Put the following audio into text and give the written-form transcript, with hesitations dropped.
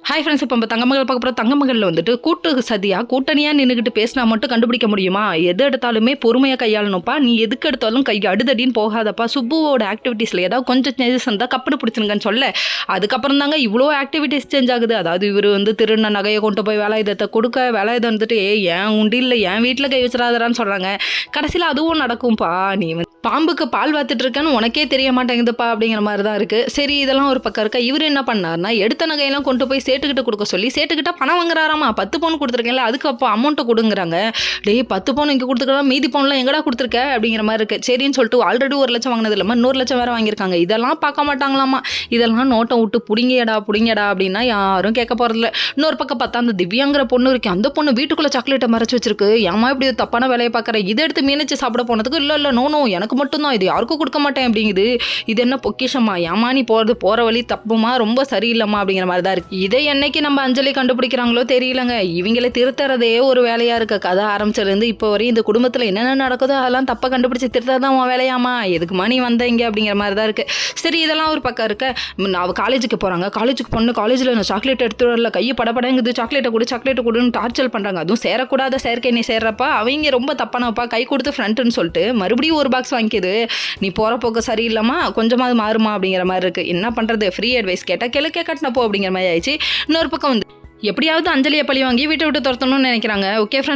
Hi friends, இப்போ நம்ம தங்கமகள் பார்க்க போகிற தங்கமகளில் வந்துட்டு கூட்டு சதியா கூட்டணியாக நின்றுக்கிட்டு பேசினா மட்டும் கண்டுபிடிக்க முடியுமா? எது எடுத்தாலுமே பொறுமையாக கையாளணும்ப்பா. நீ எதுக்கு எடுத்தாலும் கை அடுதடின்னு போகாதப்பா. சுப்புவோட ஆக்டிவிட்டீஸில் ஏதாவது கொஞ்சம் சேஞ்சஸ் இருந்தால் கப்படு பிடிச்சிருங்கன்னு சொல்ல, அதுக்கப்புறம் தாங்க இவ்வளோ ஆக்டிவிட்டீஸ் சேஞ்ச் ஆகுது. அதாவது இவர் வந்து திருந நகையை கொண்டு போய் வேலாயுதத்தை கொடுக்க, வேலாயுதம் வந்துட்டு ஏன் உண்டு இல்லை என் வீட்டில் கை வச்சிடாதான்னு சொல்கிறாங்க. கடைசியில் அதுவும் நடக்கும்ப்பா. நீ பாம்புக்கு பால் வாத்துட்டு இருக்கேன்னு உனக்கே தெரிய மாட்டேங்குதுப்பா அப்படிங்கிற மாதிரி தான் இருக்குது. சரி, இதெல்லாம் ஒரு பக்கம் இருக்கா. இவர் என்ன பண்ணார்னா, எடுத்த நகையெல்லாம் கொண்டு போய் சேட்டுக்கிட்ட கொடுக்க சொல்லி சேட்டுக்கிட்ட பணம் வாங்குறாராமா. 10 பவுன் கொடுத்துருக்கேன்ல, அதுக்கு அப்போ அமௌண்ட்டை கொடுங்குறாங்க. 10 பவுன் இங்கே கொடுத்துருக்கலாம், மீதி பவுன்லாம் எங்கடா கொடுத்துருக்க அப்படிங்கிற மாதிரி இருக்குது. சரின்னு சொல்லிட்டு ஆல்ரெடி 1 லட்சம் வாங்கினது இல்லாமல் 100 லட்சம் வேறு வாங்கியிருக்காங்க. இதெல்லாம் பார்க்க மாட்டாங்களாமா. இதெல்லாம் நோட்டை விட்டு புடிங்கடா அப்படின்னா யாரும் கேட்க போகிறதில்ல. இன்னொரு பக்கம் பார்த்தா அந்த திவ்யாங்கிற பொண்ணு இருக்கு. அந்த பொண்ணு வீட்டுக்குள்ளே சாக்லேட்டை மறைச்சு வச்சிருக்கு. ஏமா இப்படி தப்பான வேலையை பார்க்குறேன். இதை எடுத்து மீனச்சு சாப்பிட போனதுக்கு இல்லை நோ எனக்கு மட்டும்தான், இது யாருக்கும் கொடுக்க மாட்டேன் அப்படிங்குது. இது என்ன பொக்கிஷமா? ஏமா நீ போகிற வழி தப்புமா, ரொம்ப சரியில்லைம்மா அப்படிங்கிற மாதிரி தான் இருக்குது. இதை என்னைக்கு நம்ம அஞ்சலி கண்டுபிடிக்கிறாங்களோ தெரியலங்க. இவங்களை திருத்துறதே ஒரு வேலையாக இருக்க. கதை ஆரம்பிச்சிருந்து இப்போ வரையும் இந்த குடும்பத்தில் என்னென்ன நடக்குதோ அதெல்லாம் தப்பை கண்டுபிடிச்சி திருத்ததான் உன் வேலையாமா. எதுக்குமா நீ வந்தீங்க அப்படிங்கிற மாதிரி தான் இருக்குது. சரி, இதெல்லாம் ஒரு பக்கம் இருக்க. அவள் காலேஜுக்கு போகிறாங்க. காலேஜுக்கு பொண்ணு காலேஜில் நான் சாக்லேட் எடுத்து வரல, கையை படப்படங்குது, சாக்லேட்டை கொடுன்னு டார்ச்சர் பண்ணுறாங்க. அதுவும் சேரக்கூடாத செயற்கை நீ சேர்றப்பா அவங்க ரொம்ப தப்பானப்பா. கை கொடுத்து ஃப்ரெண்ட்டுன்னு சொல்லிட்டு மறுபடியும் ஒரு பாக்ஸ் வாங்கிக்குது. நீ போகிற போக்கு சரியில்லாமா, கொஞ்சமாவது மாறுமா அப்படிங்கிற மாதிரி இருக்குது. என்ன பண்ணுறது, ஃப்ரீ அட்வைஸ் கேட்டால் கிழக்கே கட்டினப்போ அப்படிங்கிற மாதிரி ஆயிடுச்சு. இன்னொரு பக்கம் வந்து எப்படியாவது அஞ்சலியை பழி வாங்கி வீட்டை விட்டு துரத்தணும்னு நினைக்கிறாங்க. Okay friends.